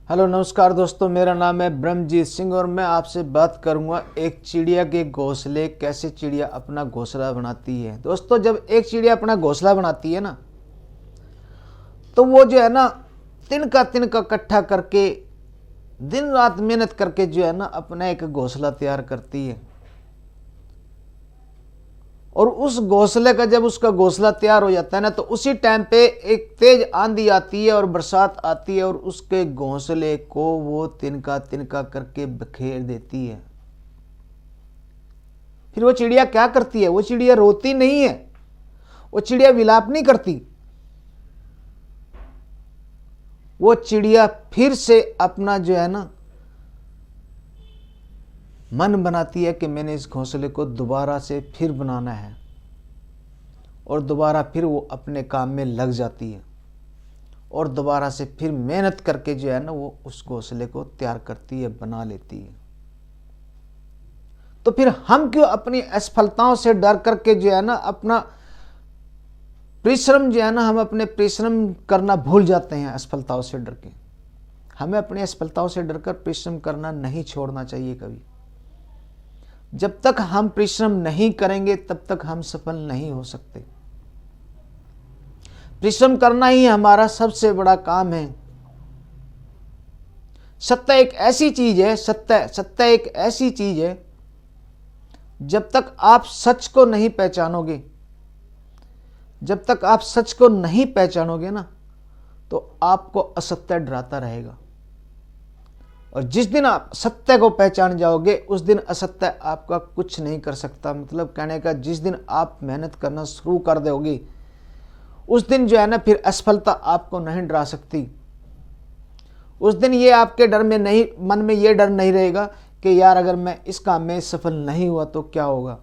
Hello नमस्कार दोस्तों, मेरा नाम है ब्रह्मजीत सिंह और मैं आपसे बात करूंगा एक चिड़िया के घोंसले, कैसे चिड़िया अपना घोंसला बनाती है। दोस्तों, जब एक चिड़िया अपना घोंसला बनाती है ना, तो वो जो है ना तिनका तिनका इकट्ठा करके दिन रात मेहनत करके जो है ना अपना एक घोंसला तैयार करती है। और उस घोंसले का जब उसका घोंसला तैयार हो जाता है ना, तो उसी टाइम पे एक तेज आंधी आती है और बरसात आती है और उसके घोंसले को वो तिनका तिनका करके बिखेर देती है। फिर वो चिड़िया क्या करती है? वो चिड़िया रोती नहीं है, वो चिड़िया विलाप नहीं करती। वो चिड़िया फिर से अपना जो है ना मन बनाती है कि मैंने इस घोंसले को दोबारा से फिर बनाना है, और दोबारा फिर वो अपने काम में लग जाती है और दोबारा से फिर मेहनत करके जो है ना वो उस घोंसले को तैयार करती है, बना लेती है। तो फिर हम क्यों अपनी असफलताओं से डर करके जो है ना अपना परिश्रम जो है ना, हम अपने परिश्रम करना भूल जाते हैं असफलताओं से डर के। हमें अपनी असफलताओं से डरकर परिश्रम करना नहीं छोड़ना चाहिए कभी। जब तक हम परिश्रम नहीं करेंगे तब तक हम सफल नहीं हो सकते। परिश्रम करना ही हमारा सबसे बड़ा काम है। सत्य एक ऐसी चीज है, सत्य एक ऐसी चीज है, जब तक आप सच को नहीं पहचानोगे, जब तक आप सच को नहीं पहचानोगे ना, तो आपको असत्य डराता रहेगा। और जिस दिन आप सत्य को पहचान जाओगे उस दिन असत्य आपका कुछ नहीं कर सकता। मतलब कहने का, जिस दिन आप मेहनत करना शुरू कर दोगे उस दिन जो है ना फिर असफलता आपको नहीं डरा सकती। उस दिन ये आपके डर में नहीं, मन में ये डर नहीं रहेगा कि यार अगर मैं इस काम में सफल नहीं हुआ तो क्या होगा।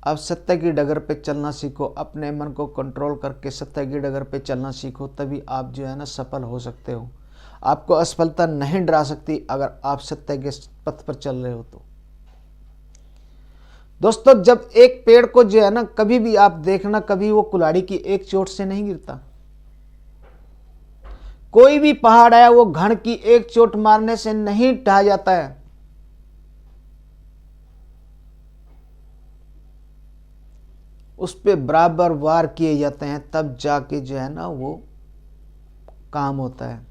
आप सत्य की डगर पे चलना सीखो, अपने मन को कंट्रोल करके सत्य की डगर पे चलना सीखो, तभी आप जो है ना सफल हो सकते हो। आपको असफलता नहीं डरा सकती अगर आप सत्य के पथ पर चल रहे हो तो। दोस्तों, जब एक पेड़ को जो है ना कभी भी आप देखना, कभी वो कुल्हाड़ी की एक चोट से नहीं गिरता। कोई भी पहाड़ है वो घड़ की एक चोट मारने से नहीं ढह जाता है। उस पे बराबर वार किए जाते हैं, तब जाके जो है ना वो काम होता है।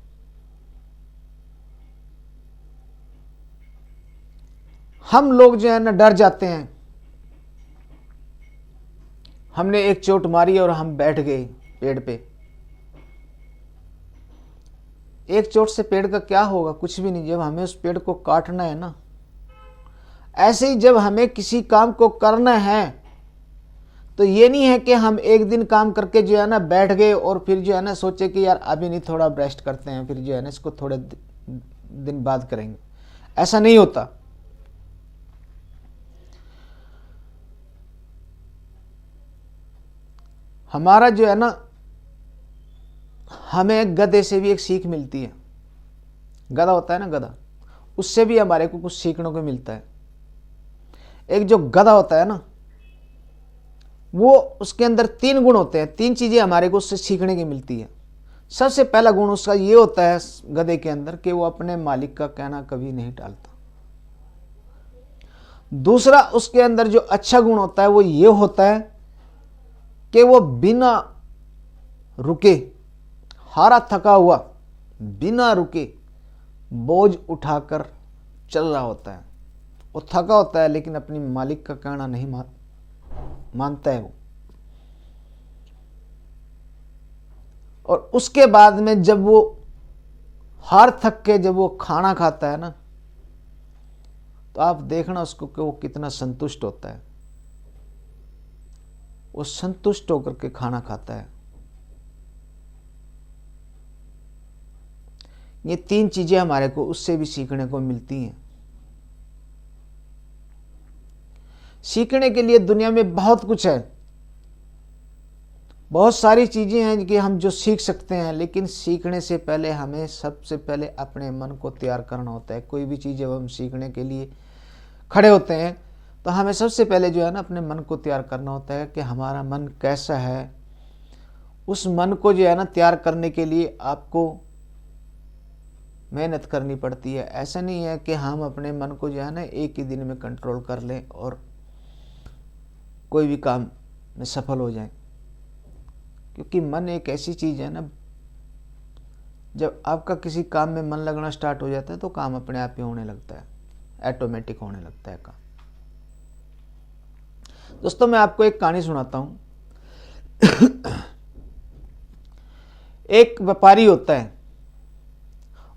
हम लोग जो है ना डर जाते हैं। हमने एक चोट मारी और हम बैठ गए पेड़ पे। एक चोट से पेड़ का क्या होगा? कुछ भी नहीं। जब हमें उस पेड़ को काटना है ना, ऐसे ही जब हमें किसी काम को करना है तो ये नहीं है कि हम एक दिन काम करके जो है ना बैठ गए और फिर जो है ना सोचे कि यार अभी नहीं, थोड़ा रेस्ट करते हैं, फिर जो है ना इसको थोड़े दिन बाद करेंगे। ऐसा नहीं होता। हमारा जो है ना, हमें गधे से भी एक सीख मिलती है। गधा होता है ना, गधा, उससे भी हमारे को कुछ सीखने को मिलता है। एक जो गधा होता है ना, वो उसके अंदर 3 गुण होते हैं। 3 चीजें हमारे को उससे सीखने की मिलती है। सबसे पहला गुण उसका ये होता है गधे के अंदर कि वो अपने मालिक का कहना कभी नहीं टालता। दूसरा उसके अंदर जो अच्छा गुण होता है वो ये होता है कि वो बिना रुके, हारा थका हुआ, बिना रुके बोझ उठाकर चल रहा होता है। वो थका होता है लेकिन अपनी मालिक का कहना नहीं मानता है वो। और उसके बाद में जब वो हार थक के जब वो खाना खाता है ना, तो आप देखना उसको कि वो कितना संतुष्ट होता है। वो संतुष्ट होकर के खाना खाता है। ये 3 चीजें हमारे को उससे भी सीखने को मिलती हैं। सीखने के लिए दुनिया में बहुत कुछ है, बहुत सारी चीजें हैं कि हम जो सीख सकते हैं, लेकिन सीखने से पहले हमें सबसे पहले अपने मन को तैयार करना होता है। कोई भी चीज जब हम सीखने के लिए खड़े होते हैं तो हमें सबसे पहले जो है ना अपने मन को तैयार करना होता है कि हमारा मन कैसा है, उस मन को जो है ना तैयार करने के लिए आपको मेहनत करनी पड़ती है। ऐसा नहीं है कि हम अपने मन को जो है ना एक ही दिन में कंट्रोल कर लें और कोई भी काम में सफल हो जाए, क्योंकि मन एक ऐसी चीज़ है ना, जब आपका किसी काम में मन लगना स्टार्ट हो जाता है तो काम अपने आप ही होने लगता है, ऑटोमेटिक होने लगता है काम। दोस्तों, मैं आपको एक कहानी सुनाता हूँ। एक व्यापारी होता है,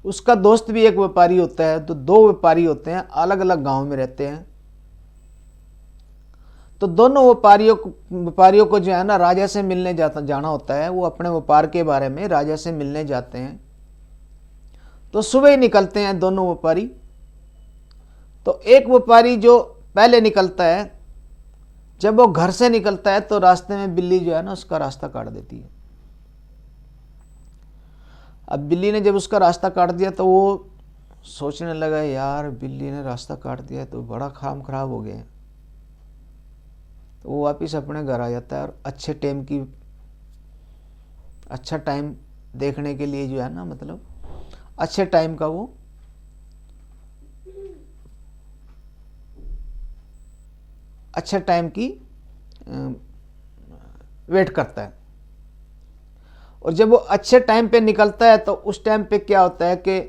उसका दोस्त भी एक व्यापारी होता है, तो दो व्यापारी होते हैं, अलग अलग गांव में रहते हैं। तो दोनों व्यापारियों को जो है ना राजा से मिलने जाना होता है। वो अपने व्यापार के बारे में राजा से मिलने जाते हैं। तो सुबह ही निकलते हैं दोनों व्यापारी। तो एक व्यापारी जो पहले निकलता है, जब वो घर से निकलता है तो रास्ते में बिल्ली जो है ना उसका रास्ता काट देती है। अब बिल्ली ने जब उसका रास्ता काट दिया तो वो सोचने लगा, यार बिल्ली ने रास्ता काट दिया तो बड़ा काम खराब हो गया है। तो वो वापिस अपने घर आ जाता है और अच्छा टाइम देखने के लिए जो है ना, मतलब अच्छे टाइम का वो अच्छे टाइम की वेट करता है। और जब वो अच्छे टाइम पे निकलता है तो उस टाइम पे क्या होता है कि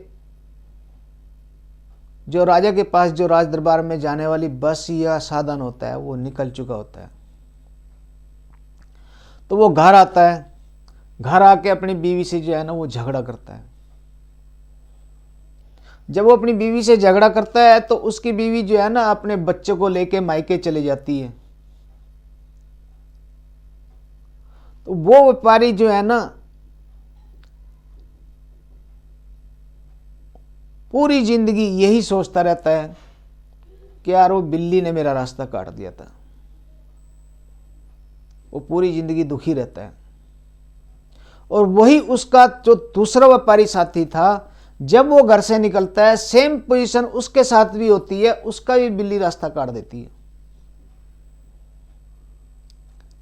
जो राजा के पास जो राज दरबार में जाने वाली बस या साधन होता है वो निकल चुका होता है। तो वो घर आता है, घर आके अपनी बीवी से जो है ना वो झगड़ा करता है। जब वो अपनी बीवी से झगड़ा करता है तो उसकी बीवी जो है ना अपने बच्चों को लेके मायके चली जाती है। तो वो व्यापारी जो है ना पूरी जिंदगी यही सोचता रहता है कि यार वो बिल्ली ने मेरा रास्ता काट दिया था। वो पूरी जिंदगी दुखी रहता है। और वही उसका जो दूसरा व्यापारी साथी था, जब वो घर से निकलता है सेम पोजीशन उसके साथ भी होती है, उसका भी बिल्ली रास्ता काट देती है।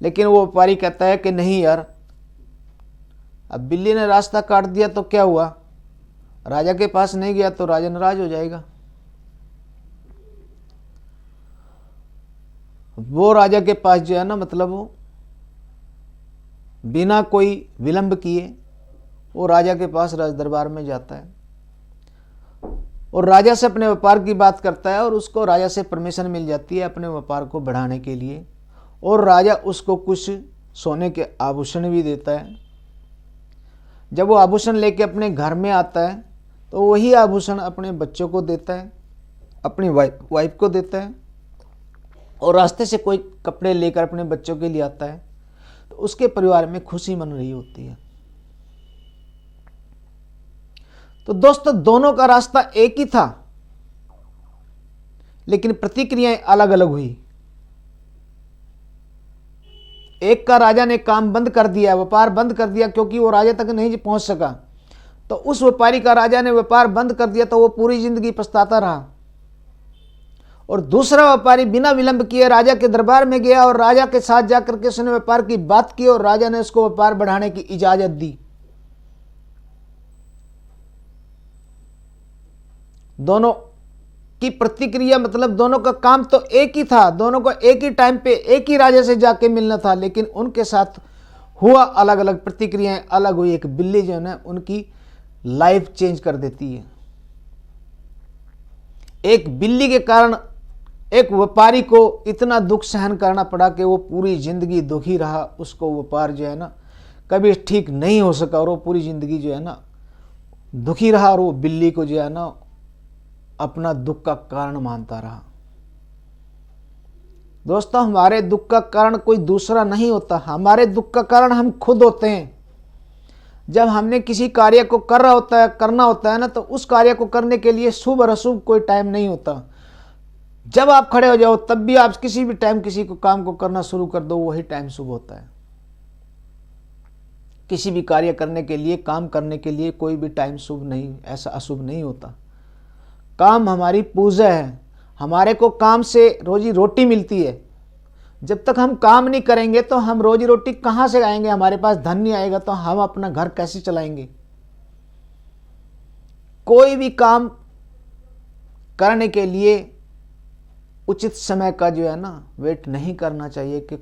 लेकिन वो व्यापारी कहता है कि नहीं यार, अब बिल्ली ने रास्ता काट दिया तो क्या हुआ, राजा के पास नहीं गया तो राजा नाराज हो जाएगा। वो राजा के पास जो है ना, मतलब वो बिना कोई विलंब किए वो राजा के पास राज दरबार में जाता है और राजा से अपने व्यापार की बात करता है और उसको राजा से परमिशन मिल जाती है अपने व्यापार को बढ़ाने के लिए। और राजा उसको कुछ सोने के आभूषण भी देता है। जब वो आभूषण लेके अपने घर में आता है तो वही आभूषण अपने बच्चों को देता है, अपनी वाइफ को देता है। और रास्ते से कोई कपड़े लेकर अपने बच्चों के लिए आता है तो उसके परिवार में खुशी मन रही होती है। तो दोस्तों, दोनों का रास्ता एक ही था, लेकिन प्रतिक्रियाएं अलग अलग हुई। एक का राजा ने काम बंद कर दिया, व्यापार बंद कर दिया, क्योंकि वो राजा तक नहीं पहुंच सका। तो उस व्यापारी का राजा ने व्यापार बंद कर दिया तो वो पूरी जिंदगी पछताता रहा। और दूसरा व्यापारी बिना विलंब किए राजा के दरबार में गया और राजा के साथ जाकर के उसने व्यापार की बात की और राजा ने उसको व्यापार बढ़ाने की इजाजत दी। दोनों की प्रतिक्रिया, मतलब दोनों का काम तो एक ही था, दोनों को एक ही टाइम पे एक ही राजा से जाके मिलना था, लेकिन उनके साथ हुआ अलग अलग, प्रतिक्रियाएं अलग हुई। एक बिल्ली जो है ना उनकी लाइफ चेंज कर देती है। एक बिल्ली के कारण एक व्यापारी को इतना दुख सहन करना पड़ा कि वो पूरी जिंदगी दुखी रहा। उसको व्यापार जो है ना कभी ठीक नहीं हो सका और वो पूरी जिंदगी जो है ना दुखी रहा और वो बिल्ली को जो है ना अपना दुख का कारण मानता रहा। दोस्तों, हमारे दुख का कारण कोई दूसरा नहीं होता, हमारे दुख का कारण हम खुद होते हैं। जब हमने किसी कार्य को करना होता है ना, तो उस कार्य को करने के लिए शुभ और अशुभ कोई टाइम नहीं होता। जब आप खड़े हो जाओ तब भी आप किसी भी टाइम किसी को काम को करना शुरू कर दो, वही टाइम शुभ होता है। किसी भी कार्य करने के लिए, काम करने के लिए कोई भी टाइम शुभ नहीं, ऐसा अशुभ नहीं होता। काम हमारी पूजा है, हमारे को काम से रोजी रोटी मिलती है। जब तक हम काम नहीं करेंगे तो हम रोजी रोटी कहाँ से आएंगे, हमारे पास धन नहीं आएगा तो हम अपना घर कैसे चलाएंगे। कोई भी काम करने के लिए उचित समय का जो है ना वेट नहीं करना चाहिए कि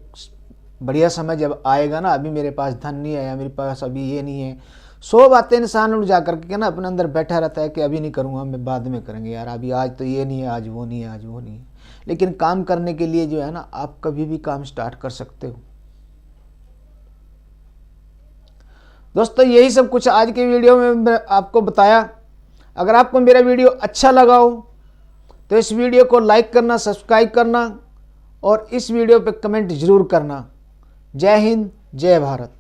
बढ़िया समय जब आएगा ना, अभी मेरे पास धन नहीं आया, मेरे पास अभी ये नहीं है। 100 बातें इंसान उठ जा करके ना अपने अंदर बैठा रहता है कि अभी नहीं करूँगा, मैं बाद में करेंगे यार, अभी आज तो ये नहीं है, आज वो नहीं है, आज वो नहीं है। लेकिन काम करने के लिए जो है ना आप कभी भी काम स्टार्ट कर सकते हो। दोस्तों यही सब कुछ आज के वीडियो में मैं आपको बताया। अगर आपको मेरा वीडियो अच्छा लगा हो तो इस वीडियो को लाइक करना, सब्सक्राइब करना और इस वीडियो पे कमेंट जरूर करना। जय हिंद, जय भारत।